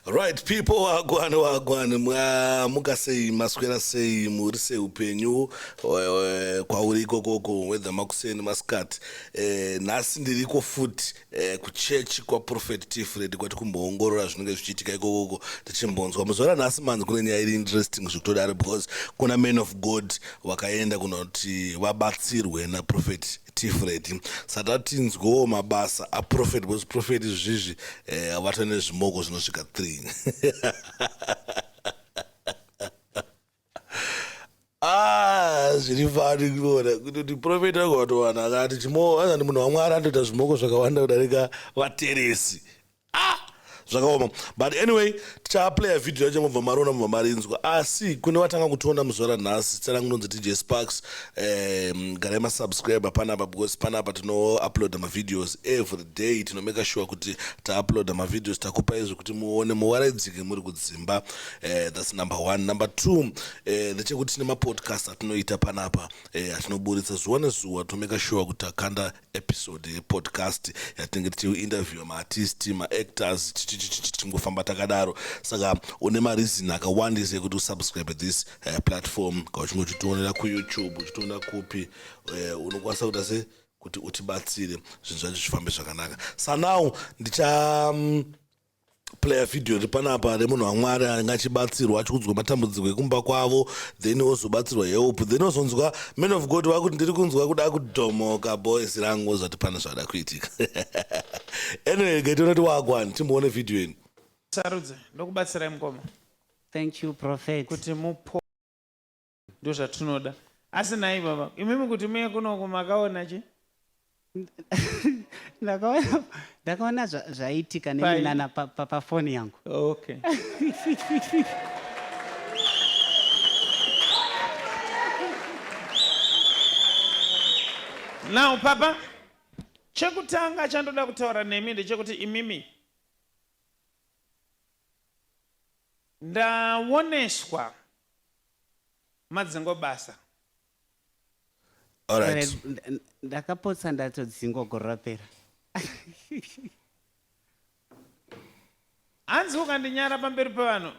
Right, people wagwana mukasei maswera sei muri sei upenyu kwauriko koko wedha makuseni masikati nhasi ndiriko futi kuchechi kwaProfeti Tifred kwati kumboongorora zvinenge zvichiitika ikokoko tichimbonzwa muzora nhasi manzi kune nyaya iri interesting zvekutodaro because kuna men of God wakaenda kunoti vabatsirwe naProfeti Tifred saka tinzwewo mabasa aProfeti because Profeti zvizvi vatone nezvimoko zvinosvika 3 zviri fani kuona kuti Profeti akatowana akati chimoazani munhu waMwari anoita zvimoko zvakawanda kudarika vateresi zvakaoma. But anyway, tichaplaya video yacho mubva marona mubva marinzwa asi kune watanga kutiona muzora nhasi zita rangu nonzi DJ Sparks. Garai masubscriber panapa because panapa tino-uploada mavideos every day, tinomeka sure kuti ta-uploada mavideos takupa izvo kuti muone muwaraidzike muri kudzimba. That's number 1. Number 2, ndechekuti tine mapodcast atinoita panapa atinoburitsa zuva nezuva tomeka sure kuti takanda episode yepodcast yatinenge tichiinterview maartist maactors tichingofamba takadaro. Saka une mareason akawandisa ekuti usubscribe this platform kauchinge uchitoonera kuYouTube uchitoona kupi unokwanisa kuita se kuti utibatsire zvinhu zvacho zvifambe zvakanaka. So now ndicha playa video iri panapa remunhu waMwari anenge achibatsirwa achikudzwa matambudziko ekumba kwavo then ozobatsirwa help then ozonzwa men of God vakuti ndiri kunzwa kuda kudhomoka boys rangu ozoti pana zvada kuitika. Anyway, getiona kuti wagwani timboone video ino. Sarudze ndokubatsirai mukoma. Thank you Prophet. Kuti mupo ndo zvatinoda. Asi nai baba, imimi kuti muye kuno makaona chi? Ndakaona zvaitika neminana pafoni yangu. Okay. Now papa, chekutanga chandoda kutaura nemi ndechekuti imimi ndaoneswa madzingo basa. Alright. Ndakapotsa ndatodzingo gore rapera. Anzi ukandinyara pamberi pavanhu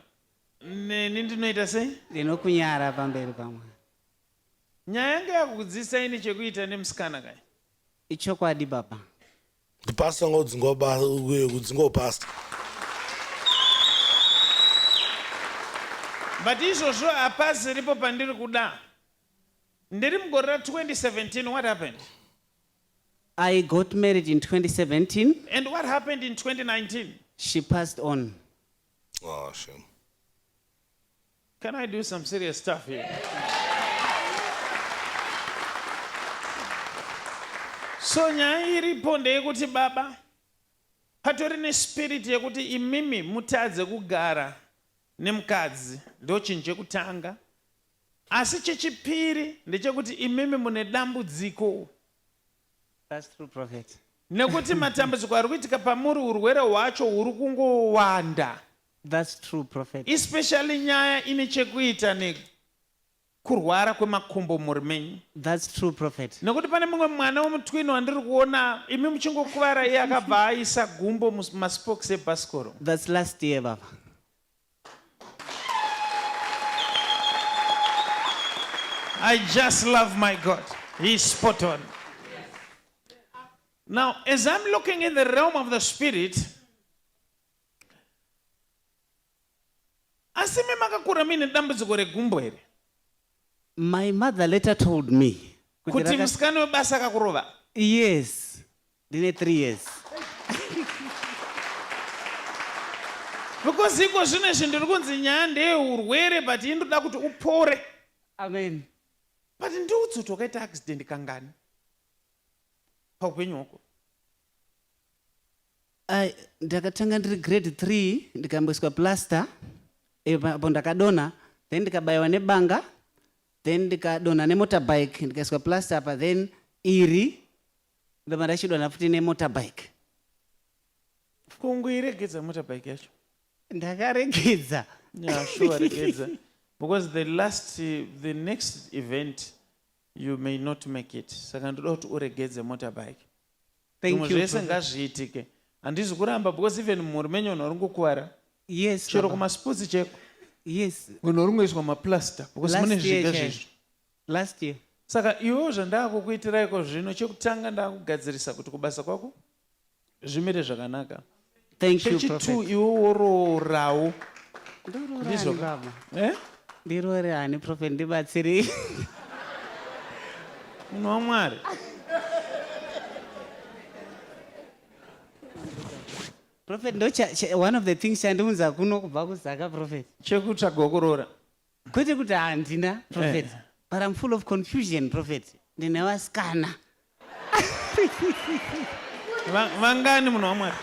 neni ndinoita sei? Ndinokunyara pamberi pamwe. Nyaya yangu yakukudzidzisa ini chekuita nemusikana kai? Ichokwadi baba. Pastor ngodzingo basa kudzingo pastor. But izvozvo hapasi ripo pandiri kuda. Ndiri mugore ra 2017, what happened? I got married in 2017. And what happened in 2019? She passed on. Oh, shame. Can I do some serious stuff here? So nyaya iripo ndeyekuti baba patori nespirit yekuti imimi mutadze kugara nemukadzi ndo chinhu chekutanga. Asi chechipiri ndechekuti imimi mune dambudziko. That's true Prophet. Nekuti matambudziko ari kuitika pamuri urwere hwacho huri kungowanda. That's true Prophet. Especially nyaya ine chekuita nekurwara kwemakumbo muri menyu. That's true Prophet. Nekuti pane mumwe mwana womutwini wandiri kuona imi muchingokuvara iye akabva aisa gumbo mumaspokes ebhasikoro. That's last year baba. I just love my God. He's spot on. Now, as I'm looking in the realm of the spirit, asimi makakura mine dambudziko regumbo here. My mother later told me. Kuti musikana webasa akakurova. Yes. Ndine 3 years. Because iko zvine zvindiri kunzi nyaya ndeyeurwere but indoda kuti upore. Amen. But ndiudzoti wakaita accident kangani paupenyu hwako? Ndakatanga ndiri grade 3 ndikamboiswa plaster apo ndakadona then ndikabayiwa nebanga then ndikadona nemotorbike ndikaiswa plaster apa then iri ndobva ndachidona futi nemotorbike. Kungoiregedza motorbike yacho? Ndakaregedza. Yeah, sure, regedza. Because the next event you may not make it. Saka ndoda kuti uregedze motorbike. Thank you. Zvese ngazviitike. Handizi kuramba because even muri menyu uri kungokuwara. Yes, chero Baba. kumasports cheko Yes. munhu ringoiswa maplaster because mune Last year, zviga Chair. zvizvo. Last year. Saka iwewo zvandakukuitiraiko zvino, chekutanga ndakugadzirisa kuti kubasa kwako zvimire zvakanaka. Thank you, Chechitu Prophet. iwe wororawo. Ndororani, Ndizvo- Baba. Eh? Ndirorani, Prophet, ndibatsiri. Munhu waMwari. Prophet, one of the things chandiunza kuno kubva kuZaka, Prophet. Chekutsvaga kurora. Kwete kuti handina, Prophet. Eh. But I'm full of confusion, Prophet. Ndine vasikana. Vangani munhu waMwari?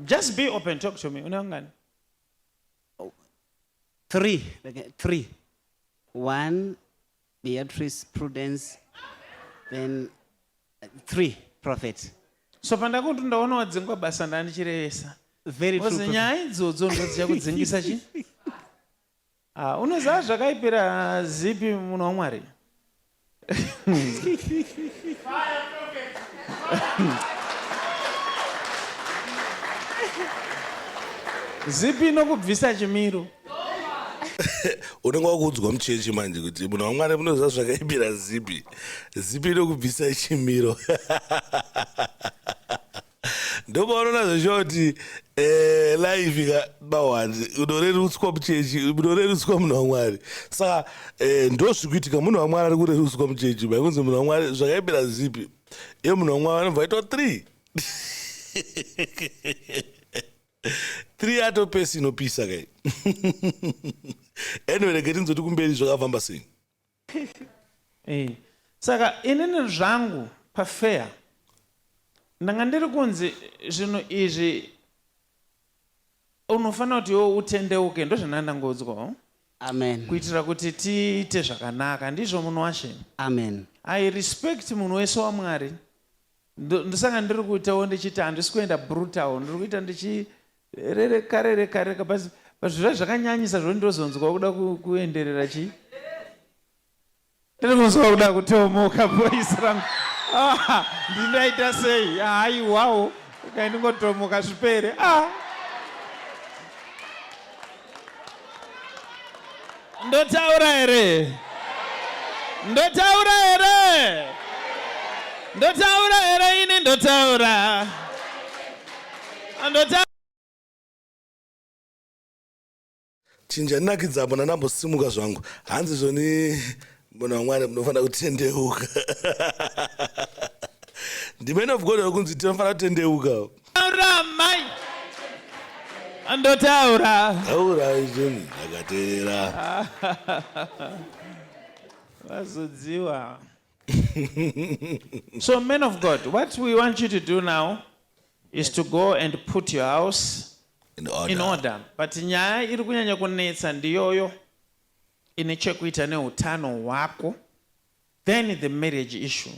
Just be open, talk to me. Une vangani? Three. One, Beatrice, Prudence, then 3, Prophet. So pandakuti ndaona wadzingwa basa ndandichirevesa. Very true, Kozi Prophet. nyaya idzodzo ndo dzichakudzingisa chi? Unoziva zvakaipira zipi munhu waMwari? Zipi inokubvisa chimiro. unenge wakuudzwa muchechi manje kuti munhu waMwari munoziva zvakaipira zipi inokubvisa chimiro. Ndopaonona zvechoti live ikabawandi unorerutswa muchechi, unorerutswa munhu waMwari. Saka ndo zvikuitika munhu waMwari ari kurerutswa muchechi kunzi munhu waMwari zvakaipira zipi, iye munhu waMwari anobva aitwa 3. 3 atopesi inopisa kai. Anyway, rege tinzoti kumberi zvakafamba sei. Saka inini zvangu pafeya ndanga ndiri kunzi zvinhu izvi unofanira kuti iwe utendeuke, ndo zvandandangodzwawo, Amen. kuitira kuti tiite zvakanaka. Ndizvo munhu washe. Amen. I respect munhu wese waMwari. Ndosaka ndiri kuitawo ndichiti handisi kuenda brutal, ndiri kuita ndichirereka basi pazvira zvakanyanyisa zvo ndozonzwa kuda kuenderera chi. Ndiri kuzwa kuda kutomoka boisi rangu. Ndindaita sei? Haiwawo ukaindingotomoka zvipere. Ndotaura here? Ndotaura here? Ndotaura here? Ini ndotaura. Ndotaura. Chinjanakidza apo ndambosimuka zvangu hanzi zvoni munhu waMwari munofanira kutendeuka. Ndimene of God kunzi tinofanira kutendeuka. Taura mai. Ndotaura. Taura izvoni ndakateerera. Vazodziwa. So men of God, what we want you to do now is to go and put your house in order. But nyaya iri kunyanya kunetsa ndiyoyo ine chekuita neutano hwako, then the marriage issue.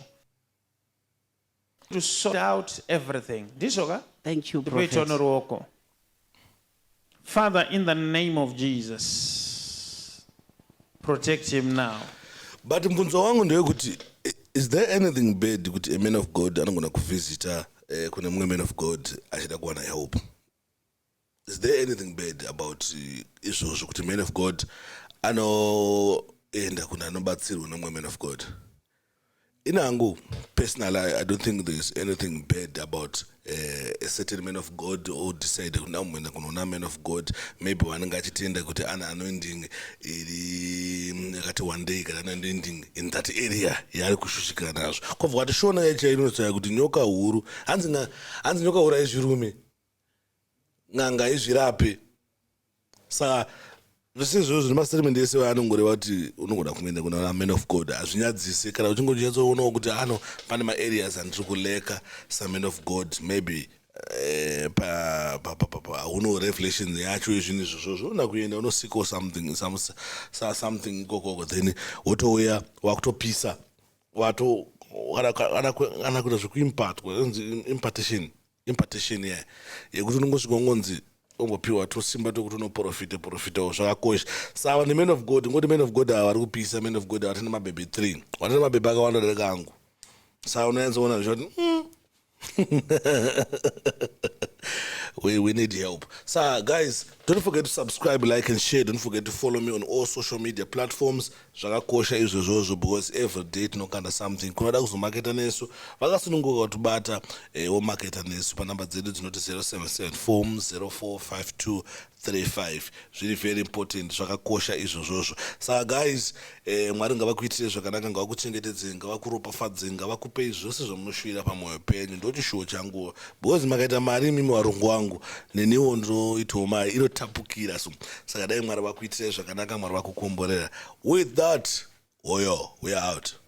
To sort out everything. Ndizvo ka? Thank you, Kuita Prophet. noruoko. Father, in the name of Jesus, protect him now. But mbunzo wangu ndeyekuti is there anything bad kuti a man of God anogona kuvisita kune mumwe man of God achida kuwana help? Is there anything bad about izvozvo kuti man of God anoenda kuna anobatsirwa nomumwe man of God? Inangu personally, I don't think there's anything bad about a certain man of God or decide kuna man of God maybe wanenge achitenda kuti ana anoending iri yakati one day kana anoending in that area yaari kushushikana nazvo. Kobva kwati shona yacho inotsaya kuti nyoka huru hanzi nyoka huru aizvirume ng'anga izvirape. Saka zvese izvozvo nemastatement ese vaanongoreva kuti unogona kuenda kuna man of God hazvinyadzise kana uchingochinyatsoonao kuti pane maareas andiri kuleka saman of God maybe hauno revelation yacho izvinhu izvozvo una kuenda unosikawo something ikokoko then wotouya wakutopisa kana kuita zvekuimpatwa impartation yekuti unongosvika ungonzi ombopiwa tosimba tokuti unoprofitawo zvakakosha. Saka ndi man of God ngoti man of God ava vari kupisa man of God vatine mabhebhi 3 vatine mabhebhi akawanda dareka angu. Saka unoyanzoona zvoti we need help. So guys, don't forget to subscribe, like and share. Don't forget to follow me on all social media platforms. Zvakakosha izvozvo because every day tinokanda something. Kunoda kuzomaketa nesu vakasununguka kutibata womaketa nesu panamba dzedu dzinoti 0774045235. Really very important. Zvakakosha izvozvo. Saka guys, Mwari ngavakuitire zvakanaka, ngavakuchengetedze, ngavakuropafadze, ngavakupei zvose zvamunoshuvira pamwoyo penyu. Ndochishuwo changu because makaita mari mimi warungu wangu neniwo ndinoitawo mari inotapukira. Saka dai Mwari vakuitire zvakanaka, Mwari vakukomborera. With that, we are out.